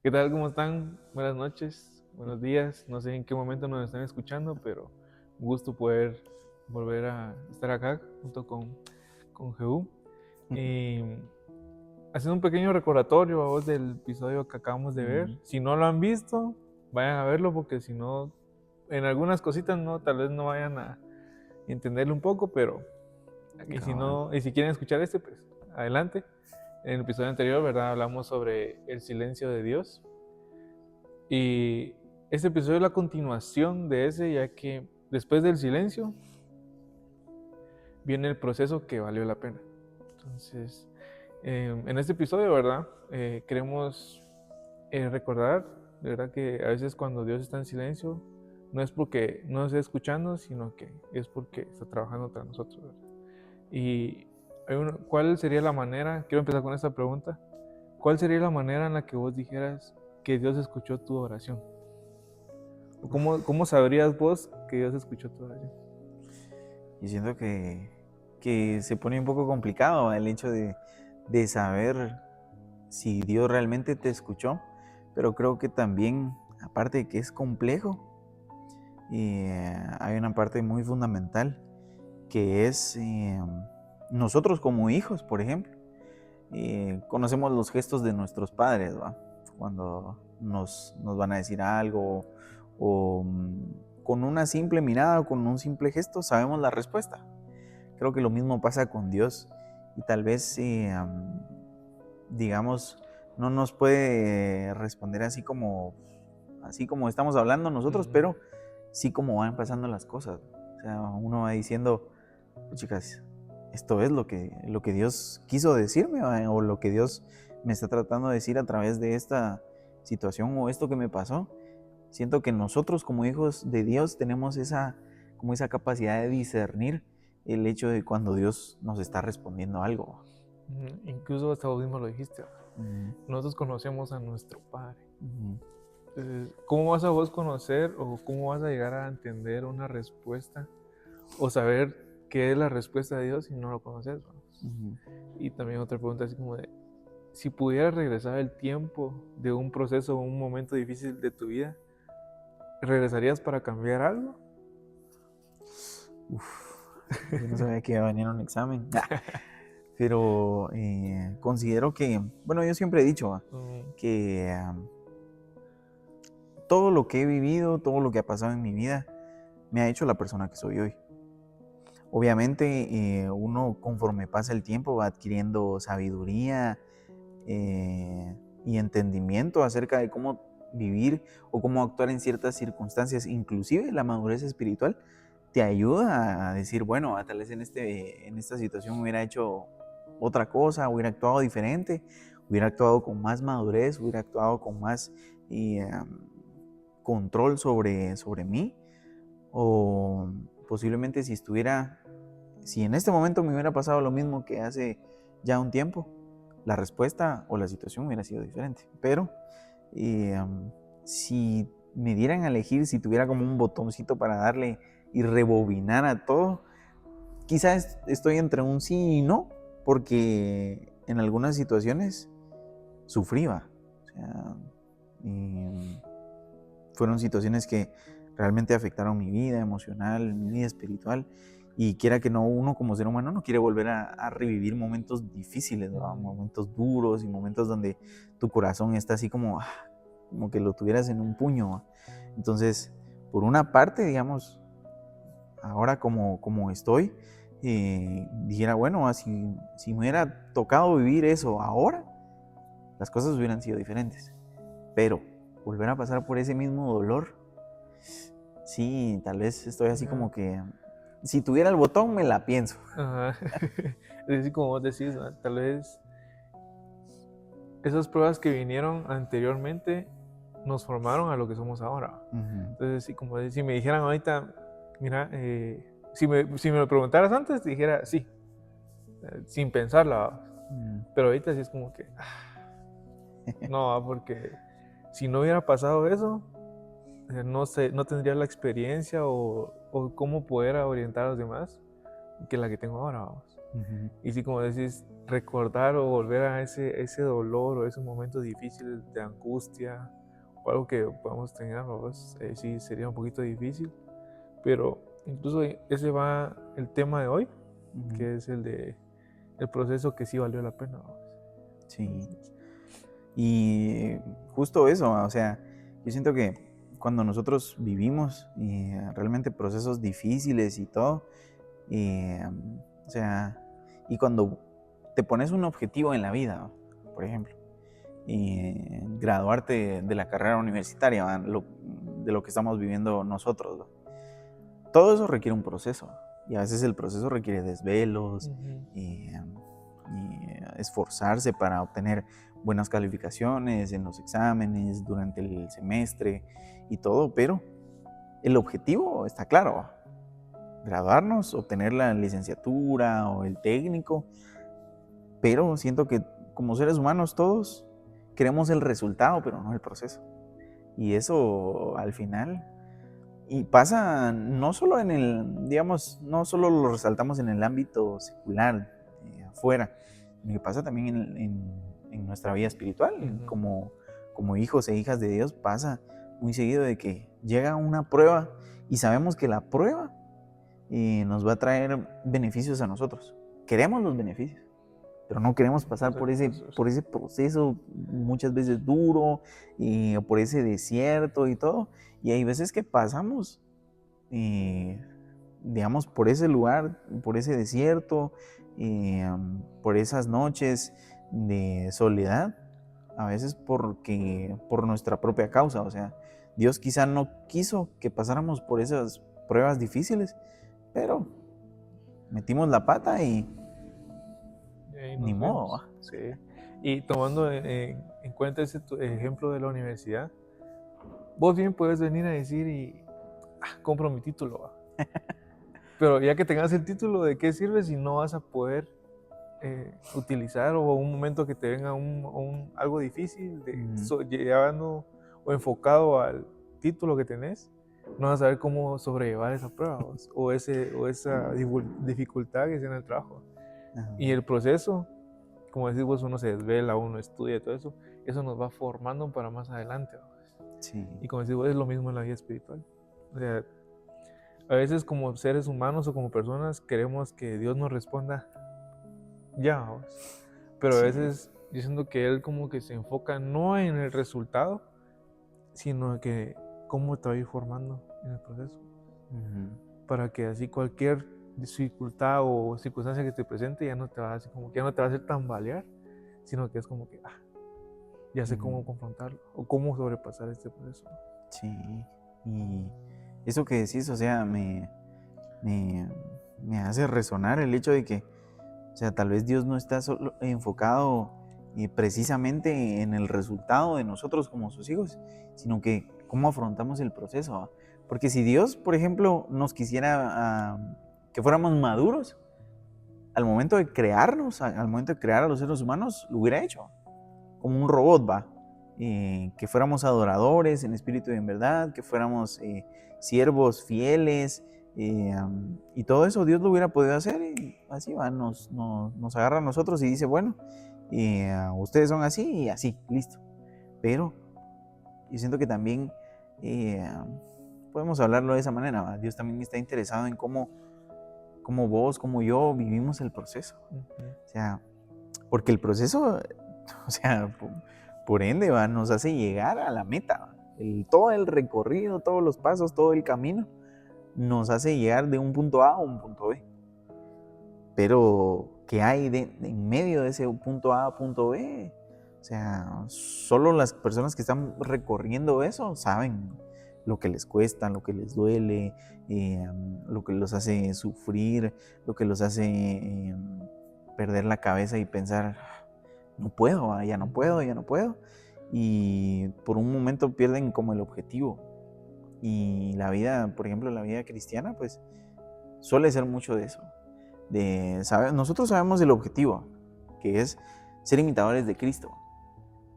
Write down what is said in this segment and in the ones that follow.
¿Qué tal? ¿Cómo están? Buenas noches, buenos días. No sé en qué momento nos están escuchando, pero un gusto poder volver a estar acá junto con Jehú. Y haciendo un pequeño recordatorio a vos del episodio que acabamos de ver. Ujú. Si no lo han visto, vayan a verlo porque si no, en algunas cositas no, tal vez no vayan a entenderlo un poco, pero y si Cabal. no, y si quieren escuchar este, pues adelante. En el episodio anterior, ¿verdad? Hablamos sobre el silencio de Dios. Y este episodio es la continuación de ese, ya que después del silencio viene el proceso que valió la pena. Entonces, en este episodio, ¿verdad? Queremos recordar, de verdad, que a veces cuando Dios está en silencio, no es porque no nos esté escuchando, sino que es porque está trabajando para nosotros, ¿verdad? Y ¿cuál sería la manera? Quiero empezar con esta pregunta. ¿Cuál sería la manera en la que vos dijeras que Dios escuchó tu oración? ¿Cómo sabrías vos que Dios escuchó tu oración? Y siento que se pone un poco complicado el hecho de saber si Dios realmente te escuchó, pero creo que también, aparte de que es complejo, hay una parte muy fundamental que es nosotros como hijos, por ejemplo. Conocemos los gestos de nuestros padres, ¿va? Cuando nos van a decir algo o con una simple mirada o con un simple gesto sabemos la respuesta. Creo que lo mismo pasa con Dios y tal vez, digamos, no nos puede responder así como estamos hablando nosotros, Mm, pero sí como van pasando las cosas. O sea, uno va diciendo, chicas, esto es lo que Dios quiso decirme, ¿va? O lo que Dios me está tratando de decir a través de esta situación o esto que me pasó. Siento que nosotros como hijos de Dios tenemos como esa capacidad de discernir el hecho de cuando Dios nos está respondiendo algo. incluso hasta vos mismo lo dijiste, ¿verdad? Ujú, Nosotros conocemos a nuestro Padre. ujú, Entonces, ¿cómo vas a vos conocer o cómo vas a llegar a entender una respuesta o saber qué es la respuesta de Dios si no lo conoces? ¿No? ujú. Y también otra pregunta así como de, si pudieras regresar el tiempo de un proceso o un momento difícil de tu vida, ¿regresarías para cambiar algo? Uf, yo no sabía que iba a venir un examen. Pero considero que, bueno, yo siempre he dicho Mm, que todo lo que he vivido, todo lo que ha pasado en mi vida, me ha hecho la persona que soy hoy. Obviamente, uno conforme pasa el tiempo va adquiriendo sabiduría y entendimiento acerca de cómo vivir o cómo actuar en ciertas circunstancias. Inclusive la madurez espiritual te ayuda a decir, bueno, tal vez en esta situación hubiera hecho otra cosa, hubiera actuado diferente, hubiera actuado con más madurez, hubiera actuado con más eh, control sobre mí, o posiblemente si en este momento me hubiera pasado lo mismo que hace ya un tiempo, la respuesta o la situación hubiera sido diferente. Pero si me dieran a elegir, si tuviera como un botoncito para darle y rebobinar a todo, quizás estoy entre un sí y no, porque en algunas situaciones sufría. O sea, y fueron situaciones que realmente afectaron mi vida emocional, mi vida espiritual. Y quiera que no, uno como ser humano no quiere volver a revivir momentos difíciles, ¿verdad? mm, Momentos duros y momentos donde tu corazón está así como que lo tuvieras en un puño, ¿va? Entonces, por una parte, digamos, ahora como estoy, dijera, bueno, si me hubiera tocado vivir eso ahora, las cosas hubieran sido diferentes. Pero volver a pasar por ese mismo dolor, sí, tal vez estoy así ajá, como que, si tuviera el botón, me la pienso. ajá. Es decir, como vos decís, ¿no? Tal vez esas pruebas que vinieron anteriormente nos formaron a lo que somos ahora. Ujú, Entonces, sí, como si me dijeran ahorita, mira, si me lo preguntaras antes, te dijera sí, sin pensarla. ujú. Pero ahorita sí es como que, no, porque si no hubiera pasado eso, no sé, no tendría la experiencia o cómo poder orientar a los demás que la que tengo ahora. Vamos. Ujú. Y sí, como decís, recordar o volver a ese dolor o ese momento difícil de angustia o algo que podamos tener, ¿no? Sí sería un poquito difícil, pero incluso ese va el tema de hoy, Ujú. que es el proceso que sí valió la pena, ¿no? Sí. Y justo eso, o sea, yo siento que cuando nosotros vivimos realmente procesos difíciles y todo, o sea, y cuando te pones un objetivo en la vida, ¿no? Por ejemplo, graduarte de la carrera universitaria, ¿va? De lo que estamos viviendo nosotros, ¿va? Todo eso requiere un proceso, y a veces el proceso requiere desvelos, Ujú. y esforzarse para obtener buenas calificaciones en los exámenes, durante el semestre y todo, pero el objetivo está claro: graduarnos, obtener la licenciatura o el técnico, pero siento que como seres humanos todos queremos el resultado, pero no el proceso. Y eso al final, y pasa no solo en el, digamos, no solo lo resaltamos en el ámbito secular, afuera, sino que pasa también en nuestra vida espiritual, Ujú. como hijos e hijas de Dios, pasa muy seguido de que llega una prueba y sabemos que la prueba nos va a traer beneficios a nosotros. Queremos los beneficios, pero no queremos pasar Entonces, por ese proceso muchas veces duro, o por ese desierto y todo. Y hay veces que pasamos, digamos, por ese lugar, por ese desierto, por esas noches de soledad, a veces por nuestra propia causa. O sea, Dios quizá no quiso que pasáramos por esas pruebas difíciles, pero metimos la pata y ahí ni nos modo, vemos. ¿va? Sí. Y tomando en cuenta ese ejemplo de la universidad, vos bien puedes venir a decir compro mi título, ¿va? Pero ya que tengas el título, ¿de qué sirve si no vas a poder utilizar o un momento que te venga algo difícil, Ujú. llevando o enfocado al título que tenés? No vas a saber cómo sobrellevar esa prueba o esa dificultad que es en el trabajo. Y Ajá. el proceso, como decís vos, uno se desvela, uno estudia y todo eso nos va formando para más adelante, ¿va? Sí. Y como decís vos, es lo mismo en la vida espiritual. O sea, a veces como seres humanos o como personas queremos que Dios nos responda ya, ¿vos? Pero a Sí. veces yo siento que Él como que se enfoca no en el resultado, sino que cómo te va a ir formando en el proceso. Ujú. Para que así cualquier dificultad o circunstancia que te presente ya no te va a hacer, como que ya no te va a hacer tambalear, sino que es como que ya sé Ujú. cómo confrontarlo o cómo sobrepasar este proceso. Sí. Y eso que decís, o sea, me, me hace resonar el hecho de que, o sea, tal vez Dios no está solo enfocado precisamente en el resultado de nosotros como sus hijos, sino que cómo afrontamos el proceso, ¿va? Porque si Dios, por ejemplo, nos quisiera que fuéramos maduros, al momento de crearnos, al momento de crear a los seres humanos, lo hubiera hecho como un robot, va. Que fuéramos adoradores en espíritu y en verdad, que fuéramos siervos fieles, y todo eso Dios lo hubiera podido hacer, y así va, nos agarra a nosotros y dice, bueno, ustedes son así y así, listo. Pero yo siento que también eh, podemos hablarlo de esa manera, ¿va? Dios también está interesado en cómo vos, como yo vivimos el proceso. Ujú. O sea, porque el proceso, o sea, por ende, ¿va? Nos hace llegar a la meta, ¿va? Todo el recorrido, todos los pasos, todo el camino, nos hace llegar de un punto A a un punto B. Pero, ¿qué hay en medio de ese punto A a punto B? O sea, solo las personas que están recorriendo eso saben lo que les cuesta, lo que les duele, lo que los hace sufrir, lo que los hace perder la cabeza y pensar, no puedo, ya no puedo, ya no puedo. Y por un momento pierden como el objetivo. Y la vida, por ejemplo, la vida cristiana, pues suele ser mucho de eso. Nosotros sabemos el objetivo, que es ser imitadores de Cristo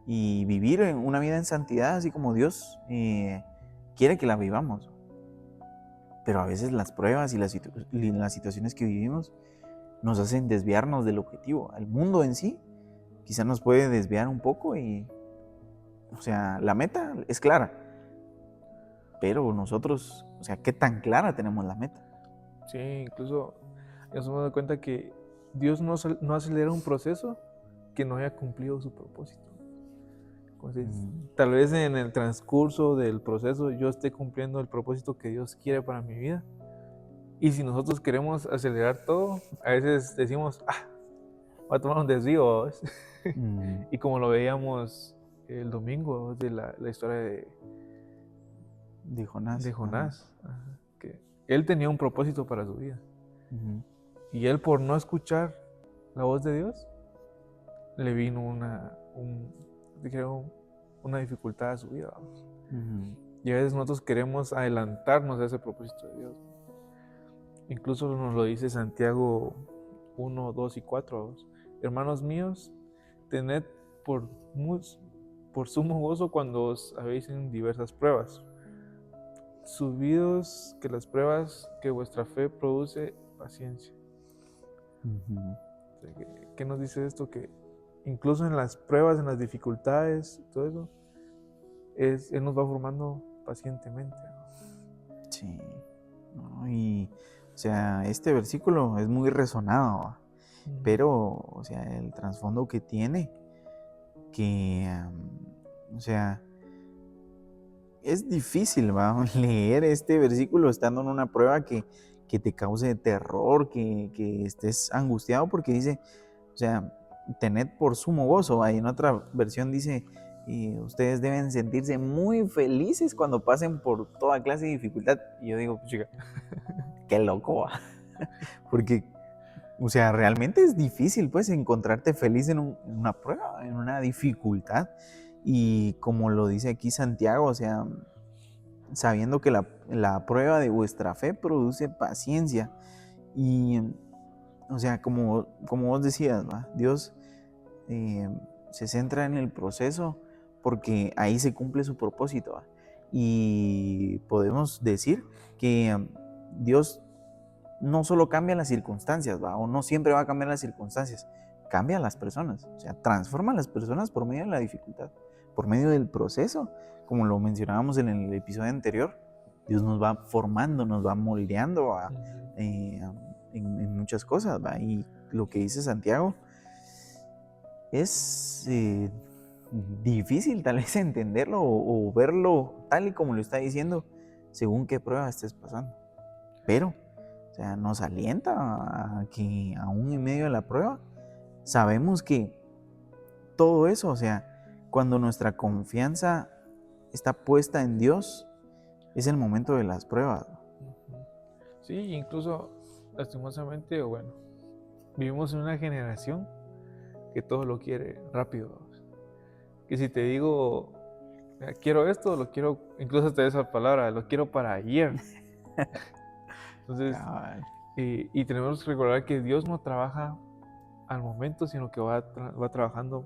y vivir una vida en santidad, así como Dios quiere que la vivamos. Pero a veces las pruebas y las situaciones que vivimos nos hacen desviarnos del objetivo. El mundo en sí quizá nos puede desviar un poco y, o sea, la meta es clara, pero nosotros, o sea, ¿qué tan clara tenemos la meta? Sí, incluso nos hemos dado cuenta que Dios no acelera un proceso que no haya cumplido su propósito. Entonces, tal vez en el transcurso del proceso yo esté cumpliendo el propósito que Dios quiere para mi vida. Y si nosotros queremos acelerar todo, a veces decimos, voy a tomar un desvío. ¿Ves? Y como lo veíamos el domingo de la historia De Jonás. de Jonás, que él tenía un propósito para su vida. Y él, por no escuchar la voz de Dios, le vino una dificultad a su vida. Vamos. Y a veces nosotros queremos adelantarnos a ese propósito de Dios. Incluso nos lo dice Santiago 1, 2 y 4. Vamos. Hermanos míos, tened por sumo gozo cuando os habéis en diversas pruebas. Subidos que las pruebas que vuestra fe produce paciencia. ¿Qué nos dice esto? Que incluso en las pruebas, en las dificultades, todo eso, Él nos va formando pacientemente. Sí. No, y, o sea, este versículo es muy resonado, pero, o sea, el trasfondo que tiene, que, o sea, es difícil, ¿va? Leer este versículo estando en una prueba que te cause terror, que estés angustiado, porque dice, o sea, tened por sumo gozo. Ahí en otra versión dice, ustedes deben sentirse muy felices cuando pasen por toda clase de dificultad. Y yo digo, chica, qué loco, ¿va? Porque, o sea, realmente es difícil, pues, encontrarte feliz en una prueba, en una dificultad. Y como lo dice aquí Santiago, o sea, sabiendo que la prueba de vuestra fe produce paciencia. Y, o sea, como vos decías, ¿va? Dios se centra en el proceso porque ahí se cumple su propósito, ¿va? Y podemos decir que Dios no solo cambia las circunstancias, ¿va? O no siempre va a cambiar las circunstancias, cambia a las personas, o sea, transforma a las personas por medio de la dificultad, por medio del proceso, como lo mencionábamos en el episodio anterior. Dios nos va formando, nos va moldeando en muchas cosas, ¿va? Y lo que dice Santiago es difícil tal vez entenderlo o verlo tal y como lo está diciendo, según qué prueba estés pasando. Pero, o sea, nos alienta a que aún en medio de la prueba, sabemos que todo eso, o sea, cuando nuestra confianza está puesta en Dios, es el momento de las pruebas. Sí, incluso lastimosamente, o bueno, vivimos en una generación que todo lo quiere rápido. Que si te digo, quiero esto, lo quiero, incluso hasta esa palabra, lo quiero para ayer. Entonces, y tenemos que recordar que Dios no trabaja al momento, sino que va trabajando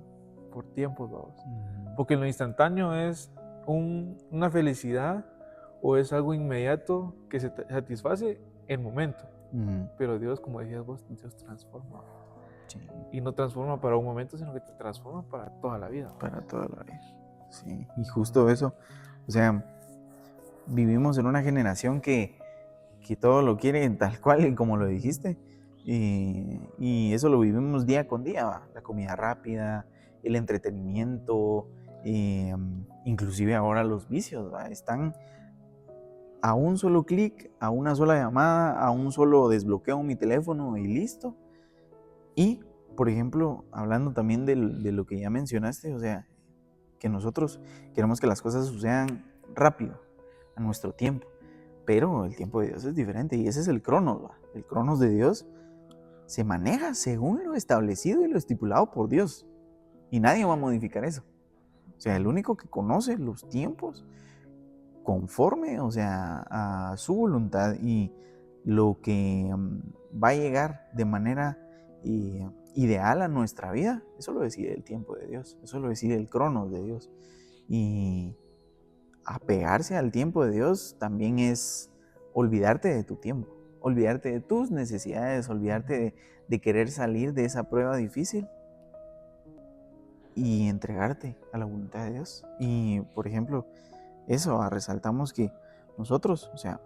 por tiempos, vamos. Porque lo instantáneo es una felicidad o es algo inmediato que se satisface en el momento. Pero Dios, como decías vos, Dios transforma. Sí. Y no transforma para un momento, sino que te transforma para toda la vida. Para toda la vida. Sí, y justo eso. O sea, vivimos en una generación que todo lo quiere tal cual y como lo dijiste. Y eso lo vivimos día con día, ¿va? La comida rápida, el entretenimiento, inclusive ahora los vicios, ¿va? Están a un solo clic, a una sola llamada, a un solo desbloqueo mi teléfono y listo. Y, por ejemplo, hablando también de lo que ya mencionaste, o sea, que nosotros queremos que las cosas sucedan rápido, a nuestro tiempo. Pero el tiempo de Dios es diferente y ese es el cronos, ¿va? El cronos de Dios se maneja según lo establecido y lo estipulado por Dios. Y nadie va a modificar eso. O sea, el único que conoce los tiempos conforme, o sea, a su voluntad y lo que va a llegar de manera ideal a nuestra vida, eso lo decide el tiempo de Dios, eso lo decide el cronos de Dios. Y apegarse al tiempo de Dios también es olvidarte de tu tiempo. olvidarte de tus necesidades, olvidarte de querer salir de esa prueba difícil y entregarte a la voluntad de Dios. Y, por ejemplo, eso, resaltamos que nosotros, o sea,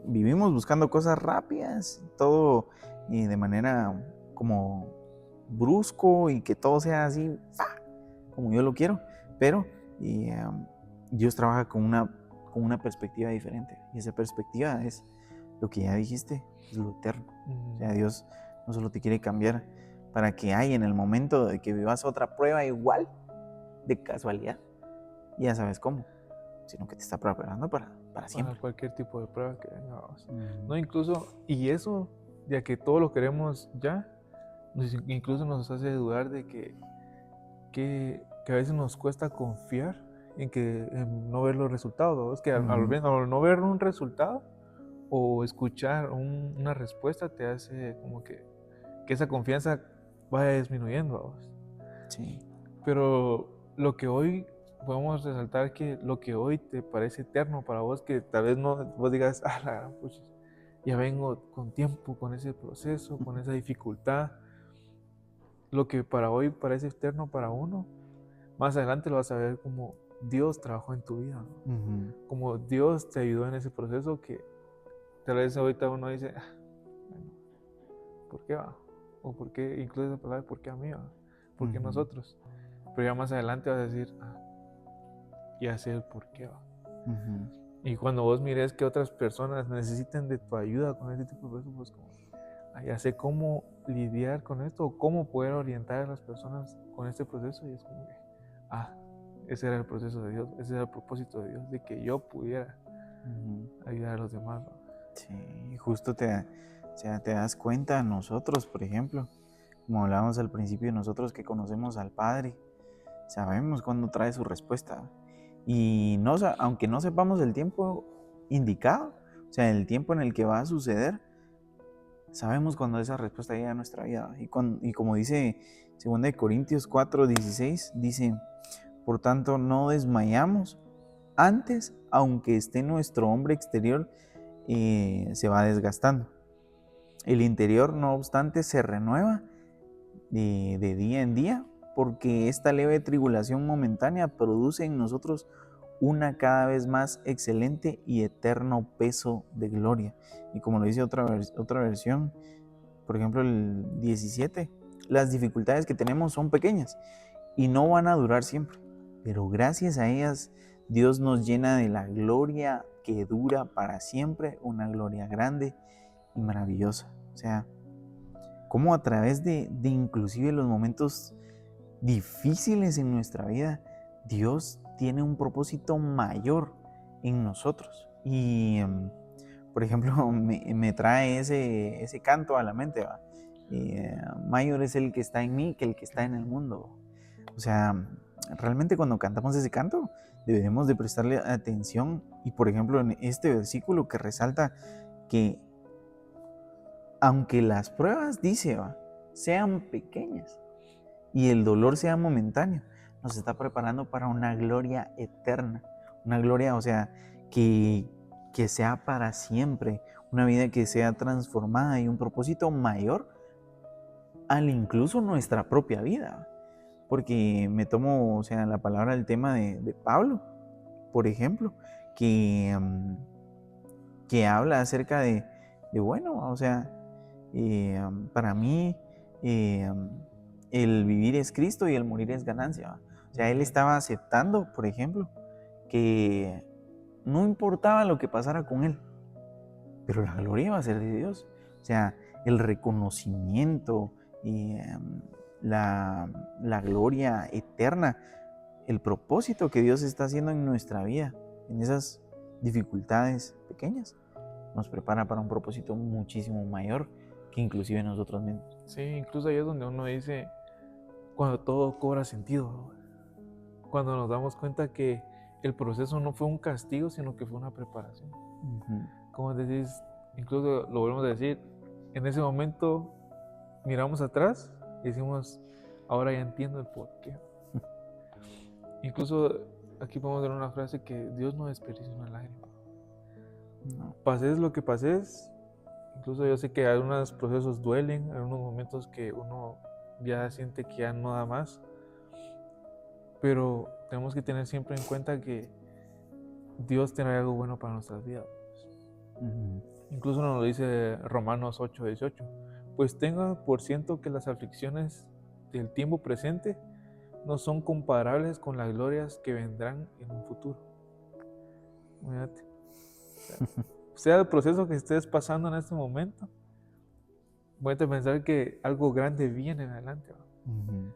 vivimos buscando cosas rápidas, todo de manera como brusco y que todo sea así, como yo lo quiero, pero Dios trabaja con una perspectiva diferente, y esa perspectiva es lo que ya dijiste, es lo eterno. O sea, Dios no solo te quiere cambiar para que hay en el momento de que vivas otra prueba igual, de casualidad, ya sabes cómo, sino que te está preparando para siempre. Para cualquier tipo de prueba que venga. No, incluso, y eso, ya que todo lo queremos ya, incluso nos hace dudar de que a veces nos cuesta confiar en no ver los resultados. Es que al no ver un resultado o escuchar una respuesta te hace como que esa confianza vaya disminuyendo. Sí. Pero lo que hoy podemos resaltar, que lo que hoy te parece eterno para vos, que tal vez no vos digas, pues ya vengo con tiempo, con ese proceso, con esa dificultad. Lo que para hoy parece eterno para uno, más adelante lo vas a ver como Dios trabajó en tu vida, ¿no? Como Dios te ayudó en ese proceso, que tal vez ahorita uno dice, bueno, ¿por qué va? O ¿por qué? Incluso esa palabra, ¿por qué a mí va? ¿Por qué nosotros? Pero ya más adelante vas a decir, ya sé el por qué va. Y cuando vos mires que otras personas necesiten de tu ayuda con este tipo de cosas, pues como, ya sé cómo lidiar con esto, o cómo poder orientar a las personas con este proceso, y es como que, ese era el proceso de Dios, ese era el propósito de Dios, de que yo pudiera ayudar a los demás, ¿no? Sí, justo te das cuenta, nosotros, por ejemplo, como hablábamos al principio, nosotros que conocemos al Padre, sabemos cuándo trae su respuesta. Y no, aunque no sepamos el tiempo indicado, o sea, el tiempo en el que va a suceder, sabemos cuando esa respuesta llega a nuestra vida. Y como dice 2 Corintios 4:16, dice, por tanto, no desmayamos. Antes, aunque esté nuestro hombre exterior, se va desgastando. El interior, no obstante, se renueva de día en día, porque esta leve tribulación momentánea produce en nosotros una cada vez más excelente y eterno peso de gloria. Y como lo dice otra versión, por ejemplo el 17, las dificultades que tenemos son pequeñas y no van a durar siempre, pero gracias a ellas Dios nos llena de la gloria que dura para siempre, una gloria grande y maravillosa. O sea, cómo a través de inclusive los momentos difíciles en nuestra vida, Dios tiene un propósito mayor en nosotros. Y, por ejemplo, me trae ese canto a la mente, ¿va? Mayor es el que está en mí que el que está en el mundo. O sea, realmente cuando cantamos ese canto, debemos de prestarle atención. Y, por ejemplo, en este versículo que resalta que aunque las pruebas, dice, sean pequeñas y el dolor sea momentáneo, nos está preparando para una gloria eterna. Una gloria, o sea, que sea para siempre. Una vida que sea transformada y un propósito mayor al incluso nuestra propia vida. Porque me tomo, o sea, la palabra del tema de Pablo, por ejemplo, que habla acerca de bueno, o sea, para mí el vivir es Cristo y el morir es ganancia. O sea, él estaba aceptando, por ejemplo, que no importaba lo que pasara con él, pero la gloria iba a ser de Dios. O sea, el reconocimiento y la gloria eterna, el propósito que Dios está haciendo en nuestra vida, en esas dificultades pequeñas, nos prepara para un propósito muchísimo mayor que inclusive nosotros mismos. Sí, incluso ahí es donde uno dice, cuando todo cobra sentido, cuando nos damos cuenta que el proceso no fue un castigo, sino que fue una preparación. Como decís, incluso lo volvemos a decir, en ese momento miramos atrás y decimos, ahora ya entiendo el porqué. Incluso aquí podemos ver una frase que Dios no desperdicia una lágrima. No. Pases lo que pases, Incluso yo sé que algunos procesos duelen, algunos momentos que uno ya siente que ya no da más, pero tenemos que tener siempre en cuenta que Dios tiene algo bueno para nuestras vidas. Ujú. Incluso nos lo dice Romanos 8:18. Pues tenga por ciento que las aflicciones del tiempo presente no son comparables con las glorias que vendrán en un futuro. Imagínate. Sea el proceso que estés pasando en este momento, voy a pensar que algo grande viene en adelante, ¿va? Ujú.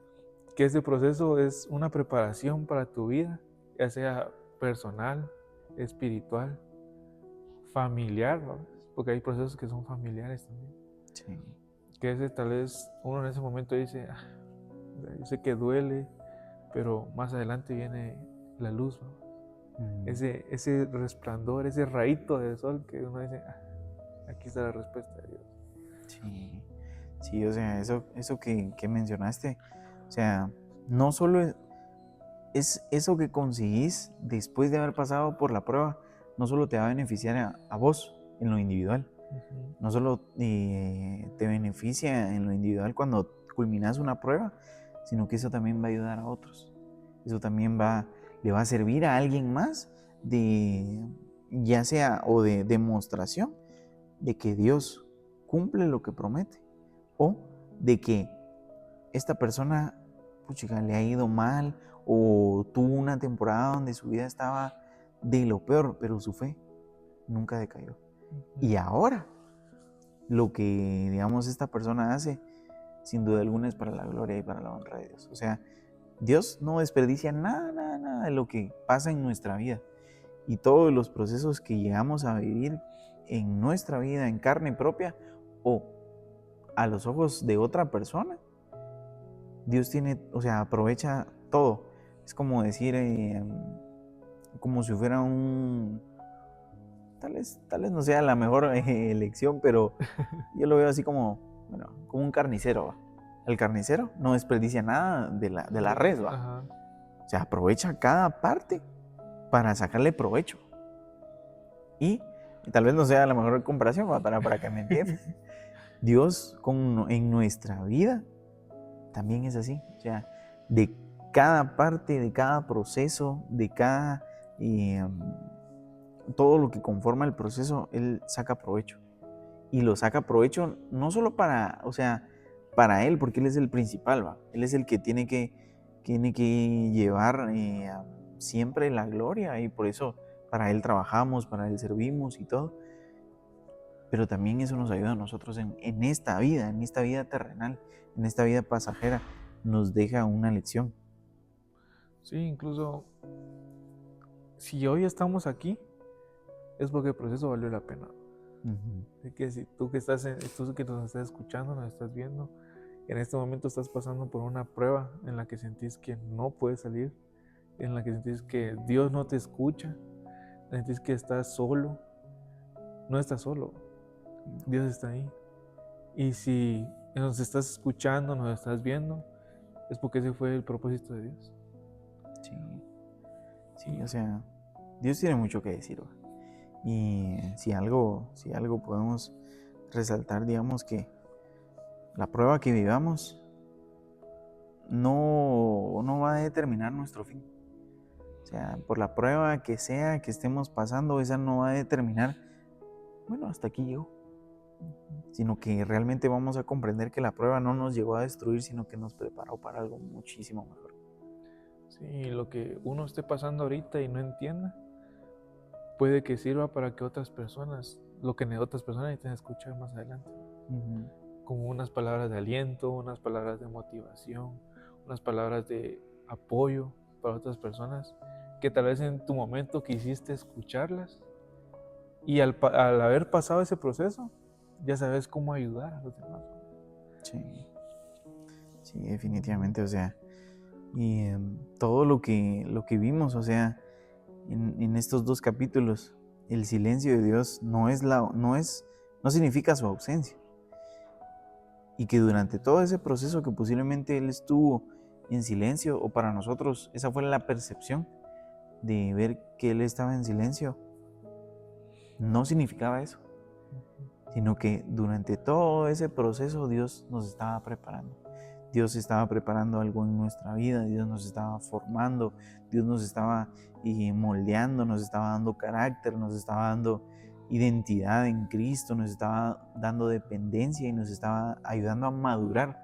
Que este proceso es una preparación para tu vida, ya sea personal, espiritual, familiar, ¿va? Porque hay procesos que son familiares también. Sí. Que ese tal vez uno en ese momento dice, yo sé que duele, pero más adelante viene la luz, ¿va? Ujú. Ese resplandor, ese rayito de sol que uno dice, aquí está la respuesta de Dios. Sí. Sí, o sea, eso que mencionaste, o sea, no solo es eso que conseguís después de haber pasado por la prueba, no solo te va a beneficiar a vos en lo individual, Ujú. no solo te beneficia en lo individual cuando culminas una prueba, sino que eso también va a ayudar a otros. Eso también le va a servir a alguien más de, ya sea o de demostración de que Dios cumple lo que promete o de que esta persona, puchica, le ha ido mal o tuvo una temporada donde su vida estaba de lo peor, pero su fe nunca decayó. Ujú. Y ahora, lo que, digamos, esta persona hace, sin duda alguna es para la gloria y para la honra de Dios. O sea, Dios no desperdicia nada, nada, nada de lo que pasa en nuestra vida. Y todos los procesos que llegamos a vivir en nuestra vida, en carne propia o a los ojos de otra persona, Dios tiene, o sea, aprovecha todo. Es como decir, como si fuera tal vez no sea la mejor elección, pero yo lo veo así como, bueno, como un carnicero, ¿va? El carnicero no desperdicia nada de la res, ¿va? Ajá. O sea, aprovecha cada parte para sacarle provecho. Y tal vez no sea la mejor comparación, ¿va? Para que me entiendan. Dios en nuestra vida también es así. O sea, de cada parte, de cada proceso, de cada todo lo que conforma el proceso, Él saca provecho. Y lo saca provecho no solo para, o sea, para Él, porque Él es el principal, ¿va? Él es el que tiene que llevar siempre la gloria y por eso para Él trabajamos, para Él servimos y todo. Pero también eso nos ayuda a nosotros en esta vida terrenal, en esta vida pasajera, nos deja una lección. Sí, incluso si hoy estamos aquí, es porque el proceso valió la pena. Uh-huh. Así que si tú que nos estás escuchando, nos estás viendo, en este momento estás pasando por una prueba en la que sentís que no puedes salir, en la que sentís que Dios no te escucha, sentís que estás solo, no estás solo, Dios está ahí. Y si nos estás escuchando, nos estás viendo, es porque ese fue el propósito de Dios. Sí, sí, o sea, Dios tiene mucho que decir, ¿va? Y si algo podemos resaltar, digamos que la prueba que vivamos no va a determinar nuestro fin. O sea, por la prueba que sea que estemos pasando, esa no va a determinar, bueno, hasta aquí llegó. Sino que realmente vamos a comprender que la prueba no nos llegó a destruir, sino que nos preparó para algo muchísimo mejor. Sí, lo que uno esté pasando ahorita y no entienda, puede que sirva para que otras personas, lo que otras personas necesiten escuchar más adelante. Uh-huh. Como unas palabras de aliento, unas palabras de motivación, unas palabras de apoyo para otras personas que tal vez en tu momento quisiste escucharlas y al haber pasado ese proceso ya sabes cómo ayudar a los demás. Sí, sí, definitivamente, o sea, y todo lo que vimos, o sea, en estos dos capítulos, el silencio de Dios no significa su ausencia. Y que durante todo ese proceso que posiblemente Él estuvo en silencio, o para nosotros esa fue la percepción de ver que Él estaba en silencio, no significaba eso, sino que durante todo ese proceso Dios nos estaba preparando. Dios estaba preparando algo en nuestra vida, Dios nos estaba formando, Dios nos estaba moldeando, nos estaba dando carácter, nos estaba dando identidad en Cristo, nos estaba dando dependencia y nos estaba ayudando a madurar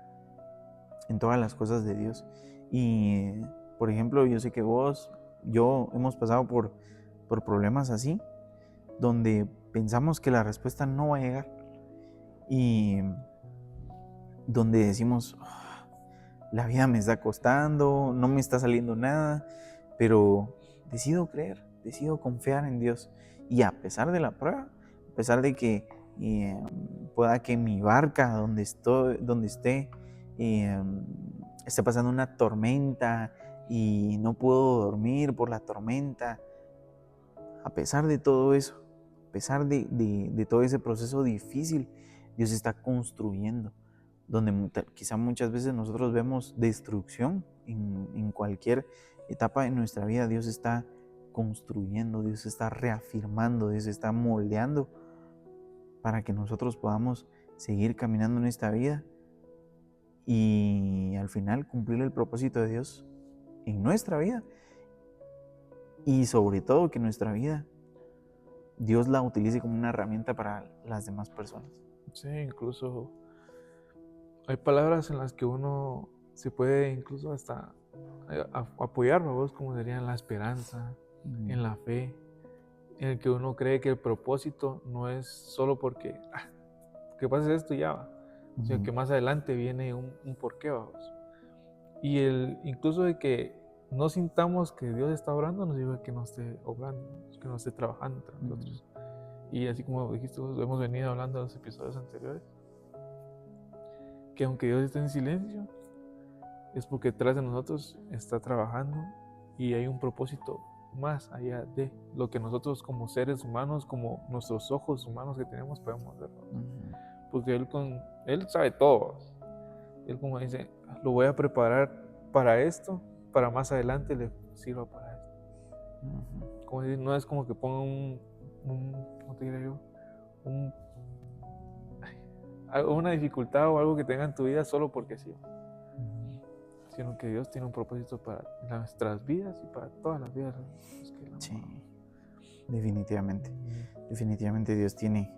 en todas las cosas de Dios. Y, por ejemplo, yo sé que yo hemos pasado por problemas así, donde pensamos que la respuesta no va a llegar y donde decimos, la vida me está costando, no me está saliendo nada, pero decido creer, decido confiar en Dios. Y a pesar de la prueba, a pesar de que pueda que mi barca donde esté, esté pasando una tormenta y no puedo dormir por la tormenta, a pesar de todo eso, a pesar de todo ese proceso difícil, Dios está construyendo, donde quizá muchas veces nosotros vemos destrucción en cualquier etapa de nuestra vida. Dios está construyendo, Dios está reafirmando, Dios está moldeando para que nosotros podamos seguir caminando en esta vida y al final cumplir el propósito de Dios en nuestra vida. Y sobre todo que nuestra vida Dios la utilice como una herramienta para las demás personas. Sí, incluso hay palabras en las que uno se puede incluso hasta apoyar, vos, como serían la esperanza, en la fe, en el que uno cree que el propósito no es solo porque que pase esto y ya va, sino que más adelante viene un porqué, vamos. Y incluso de que no sintamos que Dios está obrando, no significa que no esté obrando, que no esté trabajando entre nosotros. Y así como dijiste, hemos venido hablando en los episodios anteriores, que aunque Dios esté en silencio, es porque detrás de nosotros está trabajando y hay un propósito más allá de lo que nosotros como seres humanos, como nuestros ojos humanos que tenemos, podemos ver. Porque Él sabe todo. Él, como dice, lo voy a preparar para esto, para más adelante le sirva para esto. Como decir, no es como que ponga ¿cómo te diría yo? Una dificultad o algo que tenga en tu vida solo porque sí, sino que Dios tiene un propósito para nuestras vidas y para todas las vidas. Sí, definitivamente. Definitivamente Dios tiene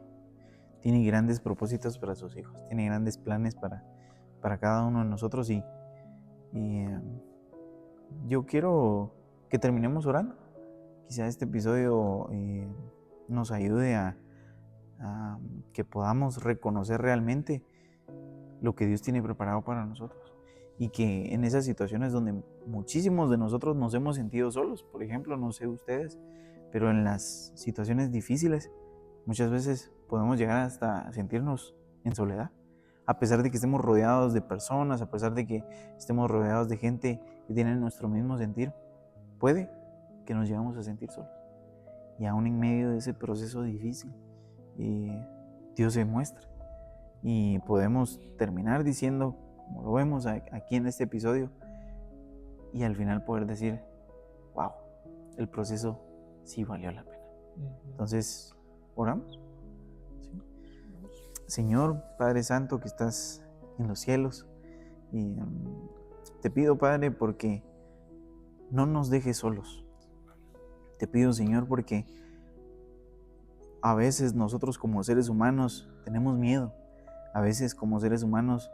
grandes propósitos para sus hijos, tiene grandes planes para cada uno de nosotros y yo quiero que terminemos orando. Quizá este episodio nos ayude a que podamos reconocer realmente lo que Dios tiene preparado para nosotros y que en esas situaciones donde muchísimos de nosotros nos hemos sentido solos, por ejemplo, no sé ustedes, pero en las situaciones difíciles muchas veces podemos llegar hasta sentirnos en soledad, a pesar de que estemos rodeados de personas, a pesar de que estemos rodeados de gente que tiene nuestro mismo sentir, puede que nos lleguemos a sentir solos. Y aún en medio de ese proceso difícil, Dios se muestra y podemos terminar diciendo, como lo vemos aquí en este episodio, y al final poder decir, wow, el proceso sí valió la pena. Entonces, oramos. ¿Sí? Señor, Padre Santo que estás en los cielos, y te pido, Padre, porque no nos dejes solos. Te pido, Señor, porque a veces nosotros como seres humanos tenemos miedo. A veces como seres humanos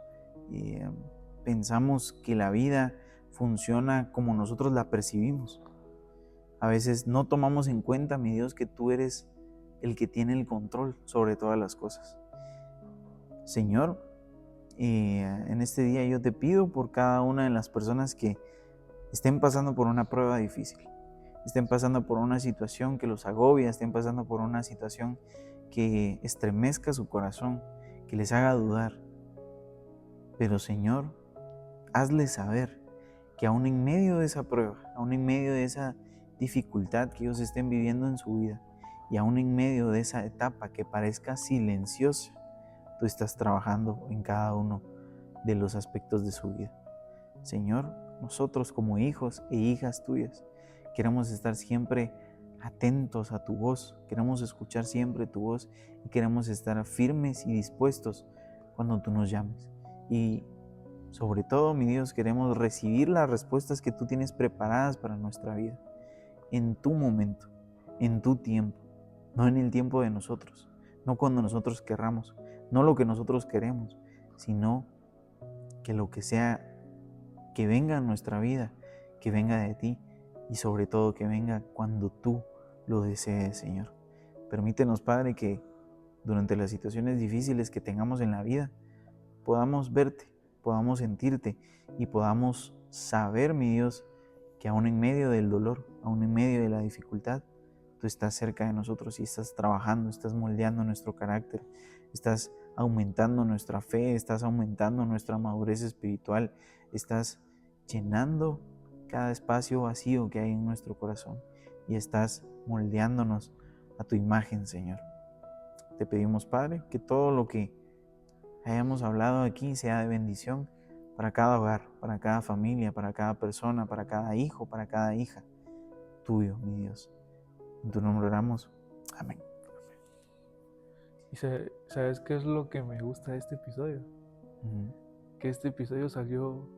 pensamos que la vida funciona como nosotros la percibimos. A veces no tomamos en cuenta, mi Dios, que tú eres el que tiene el control sobre todas las cosas. Señor, en este día yo te pido por cada una de las personas que estén pasando por una prueba difícil, estén pasando por una situación que los agobia, estén pasando por una situación que estremezca su corazón, que les haga dudar. Pero Señor, hazles saber que aún en medio de esa prueba, aún en medio de esa dificultad que ellos estén viviendo en su vida y aún en medio de esa etapa que parezca silenciosa, tú estás trabajando en cada uno de los aspectos de su vida. Señor, nosotros como hijos e hijas tuyas queremos estar siempre atentos a tu voz, queremos escuchar siempre tu voz y queremos estar firmes y dispuestos cuando tú nos llames. Y sobre todo, mi Dios, queremos recibir las respuestas que tú tienes preparadas para nuestra vida, en tu momento, en tu tiempo, no en el tiempo de nosotros, no cuando nosotros querramos, no lo que nosotros queremos, sino que lo que sea que venga a nuestra vida, que venga de ti y sobre todo que venga cuando tú lo desees, Señor. Permítenos, Padre, que durante las situaciones difíciles que tengamos en la vida, podamos verte, podamos sentirte y podamos saber, mi Dios, que aún en medio del dolor, aún en medio de la dificultad, tú estás cerca de nosotros y estás trabajando, estás moldeando nuestro carácter, estás aumentando nuestra fe, estás aumentando nuestra madurez espiritual, estás llenando cada espacio vacío que hay en nuestro corazón y estás moldeándonos a tu imagen, Señor. Te pedimos, Padre, que todo lo que hayamos hablado aquí sea de bendición para cada hogar, para cada familia, para cada persona, para cada hijo, para cada hija tuyo, mi Dios. En tu nombre oramos. Amén. ¿Y sabes qué es lo que me gusta de este episodio? Que este episodio salió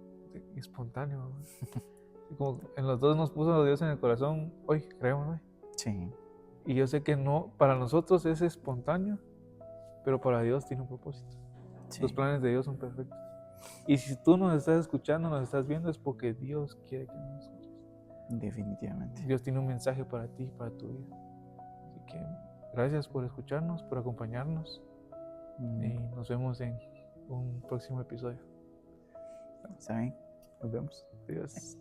espontáneo. Como en los dos nos puso Dios en el corazón, hoy creemos hoy. Sí. Y yo sé que no, para nosotros es espontáneo, pero para Dios tiene un propósito. Sí. Los planes de Dios son perfectos. Y si tú nos estás escuchando, nos estás viendo, es porque Dios quiere que nos escuches. Definitivamente. Dios tiene un mensaje para ti, para tu vida. Así que gracias por escucharnos, por acompañarnos. Y nos vemos en un próximo episodio. ¿Saben? Nos vemos. Adiós.